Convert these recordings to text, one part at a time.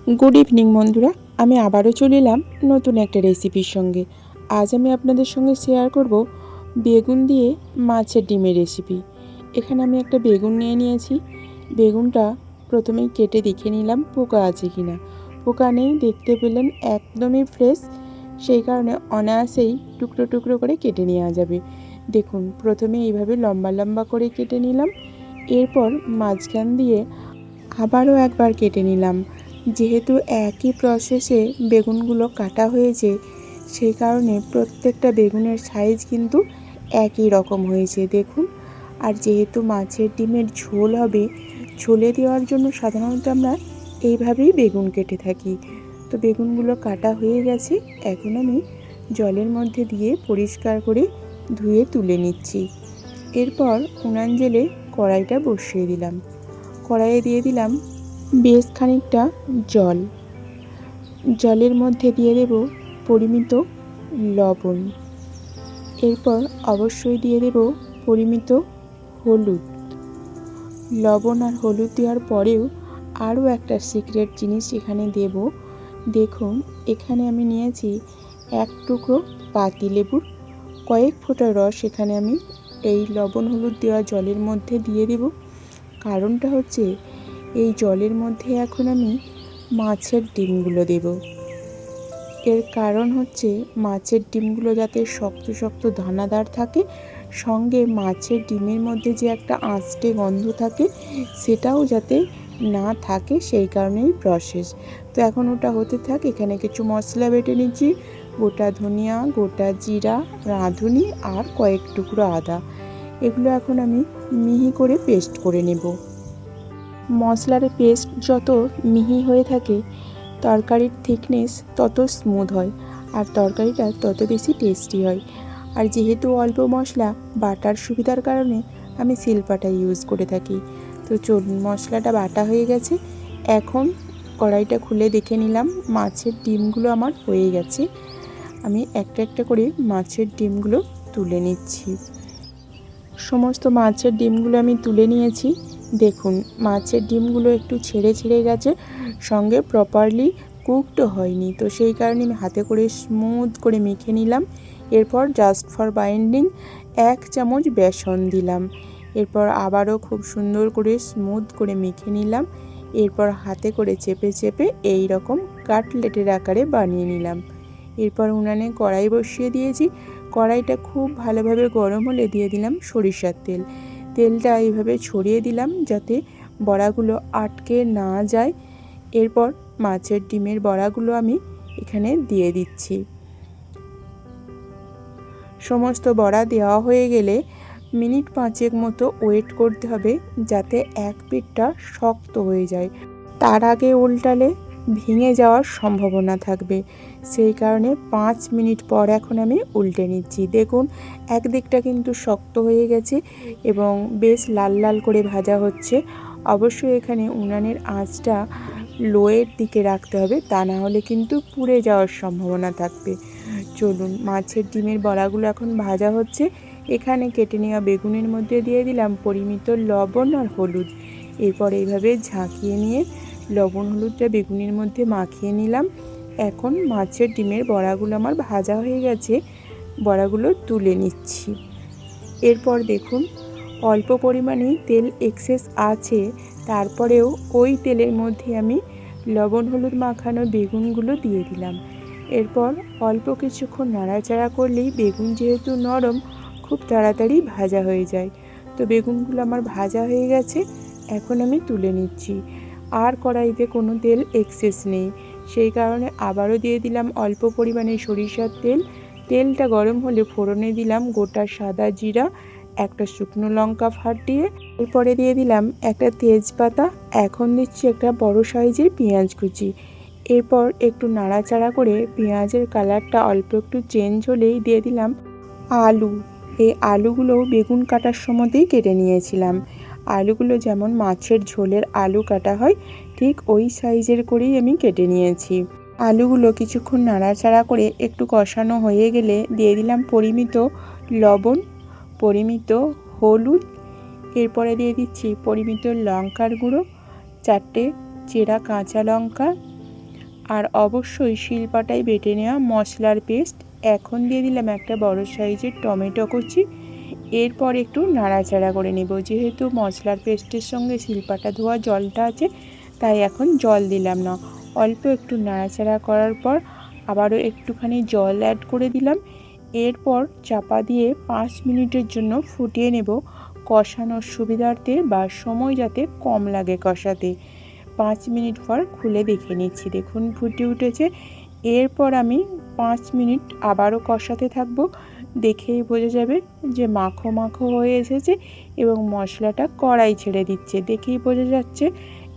Good evening বন্ধুরা, আমি আবারও চলে এলাম নতুন একটা রেসিপির সঙ্গে। আজ আমি আপনাদের সঙ্গে শেয়ার করব বেগুন দিয়ে মাছের ডিমের রেসিপি। এখানে আমি একটা বেগুন নিয়ে নিয়েছি। বেগুনটা প্রথমেই কেটে দেখে নিলাম পোকা আছে কিনা। পোকা নেই, দেখতে পেলেন একদমই ফ্রেশ, সেই কারণে অনায়াসেই টুকরো টুকরো করে কেটে নেওয়া যাবে। দেখুন, প্রথমে এইভাবে লম্বা লম্বা করে কেটে নিলাম, এরপর মাঝখান দিয়ে আবারও একবার কেটে নিলাম। যেহেতু একই প্রসেসে বেগুনগুলো কাটা হয়েছে, সেই কারণে প্রত্যেকটা বেগুনের সাইজ কিন্তু একই রকম হয়েছে দেখুন। আর যেহেতু মাছের ডিমের ঝোল হবে, ঝোলে দেওয়ার জন্য সাধারণত আমরা এইভাবেই বেগুন কেটে থাকি। তো বেগুনগুলো কাটা হয়ে গেছে, এখন আমি জলের মধ্যে দিয়ে পরিষ্কার করে ধুয়ে তুলে নিচ্ছি। এরপর উনান জেলে কড়াইটা বসিয়ে দিলাম। কড়াইয়ে দিয়ে দিলাম বেশ খানিকটা জল। জলের মধ্যে দিয়ে দেব পরিমিত লবণ। এরপর অবশ্যই দিয়ে দেব পরিমিত হলুদ। লবণ আর হলুদ দেওয়ার পরেও আরও একটা সিক্রেট জিনিস এখানে দেব। দেখুন, এখানে আমি নিয়েছি এক টুকরো পাতিলেবুর কয়েক ফোঁটা রস এখানে আমি এই লবণ হলুদ দেওয়া জলের মধ্যে দিয়ে দেব। কারণটা হচ্ছে, এই জলের মধ্যে এখন আমি মাছের ডিমগুলো দেব। এর কারণ হচ্ছে মাছের ডিমগুলো যাতে শক্ত শক্ত দানাদার থাকে, সঙ্গে মাছের ডিমের মধ্যে যে একটা আঁচটে গন্ধ থাকে সেটাও যাতে না থাকে, সেই কারণেই প্রসেস। তো এখন ওটা হতে থাক। এখানে কিছু মশলা বেটে নিচ্ছি, গোটা ধনিয়া, গোটা জিরা, রাঁধুনি আর কয়েক টুকরো আদা। এগুলো এখন আমি মিহি করে পেস্ট করে নেব। মশলার পেস্ট যত মিহি হয়ে থাকে, তরকারির থিকনেস তত স্মুথ হয় আর তরকারিটা তত বেশি টেস্টি হয়। আর যেহেতু অল্প মশলা, বাটার সুবিধার কারণে আমি শিলপাটা ইউজ করে থাকি। তো চলুন, মশলাটা বাটা হয়ে গেছে। এখন কড়াইটা খুলে দেখে নিলাম মাছের ডিমগুলো আমার হয়ে গেছে। আমি একটা একটা করে মাছের ডিমগুলো তুলে নিচ্ছি। সমস্ত মাছের ডিমগুলো আমি তুলে নিয়েছি। দেখুন, মাছের ডিমগুলো একটু ছেড়ে ছেড়ে গেছে, সঙ্গে প্রপারলি কুকডও হয়নি। তো সেই কারণে আমি হাতে করে স্মুথ করে মেখে নিলাম। এরপর জাস্ট ফর বাইন্ডিং 1 চামচ বেসন দিলাম। এরপর আবারও খুব সুন্দর করে স্মুথ করে মেখে নিলাম। এরপর হাতে করে চেপে চেপে এই রকম কাটলেটের আকারে বানিয়ে নিলাম। এরপর উনানে কড়াই বসিয়ে দিয়েছি। কড়াইটা খুব ভালোভাবে গরম হলে দিয়ে দিলাম সরিষার তেল। তেলটা এইভাবে ছড়িয়ে দিলাম যাতে বড়াগুলো আটকে না যায়। এরপর মাছের ডিমের বড়াগুলো আমি এখানে দিয়ে দিচ্ছি। সমস্ত বড়া দেওয়া হয়ে গেলে মিনিট 5 মতো ওয়েট করতে হবে, যাতে এক পিঠটা শক্ত হয়ে যায়। তার আগে উল্টালে ভেঙে যাওয়ার সম্ভাবনা থাকবে, সেই কারণে 5 মিনিট পর এখন আমি উল্টে নিচ্ছি। দেখুন, একদিকটা কিন্তু শক্ত হয়ে গেছে এবং বেশ লাল লাল করে ভাজা হচ্ছে। অবশ্যই এখানে উনানের আঁচটা লোয়ের দিকে রাখতে হবে, তা না হলে কিন্তু পুড়ে যাওয়ার সম্ভাবনা থাকবে। চলুন, মাছের ডিমের বড়াগুলো এখন ভাজা হচ্ছে। এখানে কেটে নেওয়া বেগুনের মধ্যে দিয়ে দিলাম পরিমিত লবণ আর হলুদ। এরপর এইভাবে ঝাঁকিয়ে নিয়ে লবণ হলুদটা বেগুনের মধ্যে মাখিয়ে নিলাম। এখন মাছের ডিমের বড়াগুলো আমার ভাজা হয়ে গেছে, বড়াগুলো তুলে নিচ্ছি। এরপর দেখুন, অল্প পরিমাণেই তেল এক্সেস আছে, তারপরেও ওই তেলের মধ্যে আমি লবণ হলুদ মাখানো বেগুনগুলো দিয়ে দিলাম। এরপর অল্প কিছুক্ষণ নাড়াচাড়া করলেই বেগুন যেহেতু নরম, খুব তাড়াতাড়ি ভাজা হয়ে যায়। তো বেগুনগুলো আমার ভাজা হয়ে গেছে, এখন আমি তুলে নিচ্ছি। আর কড়াইতে কোনো তেল এক্সেস নেই, সেই কারণে আবারও দিয়ে দিলাম অল্প পরিমাণে সরিষার তেল। তেলটা গরম হলে ফোড়নে দিলাম গোটা সাদা জিরা, একটা শুকনো লঙ্কা ফাটিয়ে, এরপরে দিয়ে দিলাম একটা তেজপাতা, এখন দিচ্ছি একটা বড় সাইজের পেঁয়াজ কুচি। এরপর একটু নাড়াচাড়া করে পেঁয়াজের কালারটা অল্প একটু চেঞ্জ হলেই দিয়ে দিলাম আলু। এই আলুগুলো বেগুন কাটার সময়তেই কেটে নিয়েছিলাম। আলুগুলো যেমন মাছের ঝোলের আলু কাটা হয়, ঠিক ওই সাইজের করেই আমি কেটে নিয়েছি। আলুগুলো কিছুক্ষণ নাড়াচাড়া করে একটু কষানো হয়ে গেলে দিয়ে দিলাম পরিমিত লবণ, পরিমিত হলুদ। এরপরে দিয়ে দিচ্ছি পরিমিত লঙ্কার গুঁড়ো, 4টে চেরা কাঁচা লঙ্কা, আর অবশ্যই শিলপাটায় বেটে নেওয়া মশলার পেস্ট। এখন দিয়ে দিলাম একটা বড় সাইজের টমেটো কুচি। এরপর একটু নাড়াচাড়া করে নেব। যেহেতু মশলার পেস্টের সঙ্গে শিলপাটা ধোয়া জলটা আছে, তাই এখন জল দিলাম না। অল্প একটু নাড়াচাড়া করার পর আবারও একটুখানি জল অ্যাড করে দিলাম। এরপর চাপা দিয়ে 5 মিনিটের জন্য ফুটিয়ে নেব, কষানোর সুবিধার্থে বা সময় যাতে কম লাগে কষাতে। 5 মিনিট পর খুলে দেখে নিচ্ছি, দেখুন ফুটে উঠেছে। এরপর আমি 5 মিনিট আবারও কষাতে থাকবো। দেখেই বোঝা যাবে যে মাখো মাখো হয়ে এসেছে এবং মশলাটা কড়াই ছেড়ে দিচ্ছে, দেখেই বোঝা যাচ্ছে।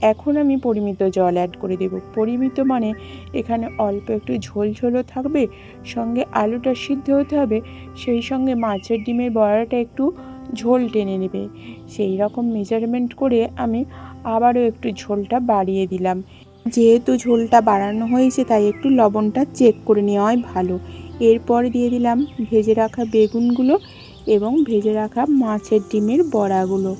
এখন আমি পরিমিত জল অ্যাড করে দেব। পরিমিত মানে এখানে অল্প একটু ঝোল ঝোলও থাকবে, সঙ্গে আলুটা সিদ্ধ হতে হবে, সেই সঙ্গে মাছের ডিমের বড়াটা একটু ঝোল টেনে নেবে। সেই রকম মেজারমেন্ট করে আমি আবারও একটু ঝোলটা বাড়িয়ে দিলাম। যেহেতু ঝোলটা বাড়ানো হয়েছে, তাই একটু লবণটা চেক করে নেওয়াই ভালো। এরপর দিয়ে দিলাম ভেজে রাখা বেগুনগুলো এবং ভেজে রাখা মাছের ডিমের বড়াগুলো।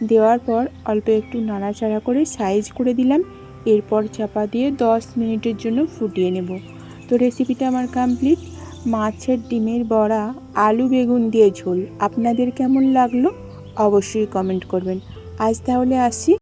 দেওয়ার পর অল্প একটু নাড়াচাড়া করে সাইজ করে দিলাম। এরপর চাপা দিয়ে 10 মিনিটের জন্য ফুটিয়ে নেব। তো রেসিপিটা আমার কমপ্লিট। মাছের ডিমের বড়া আলু বেগুন দিয়ে ঝোল আপনাদের কেমন লাগলো অবশ্যই কমেন্ট করবেন। আজ তাহলে আসি।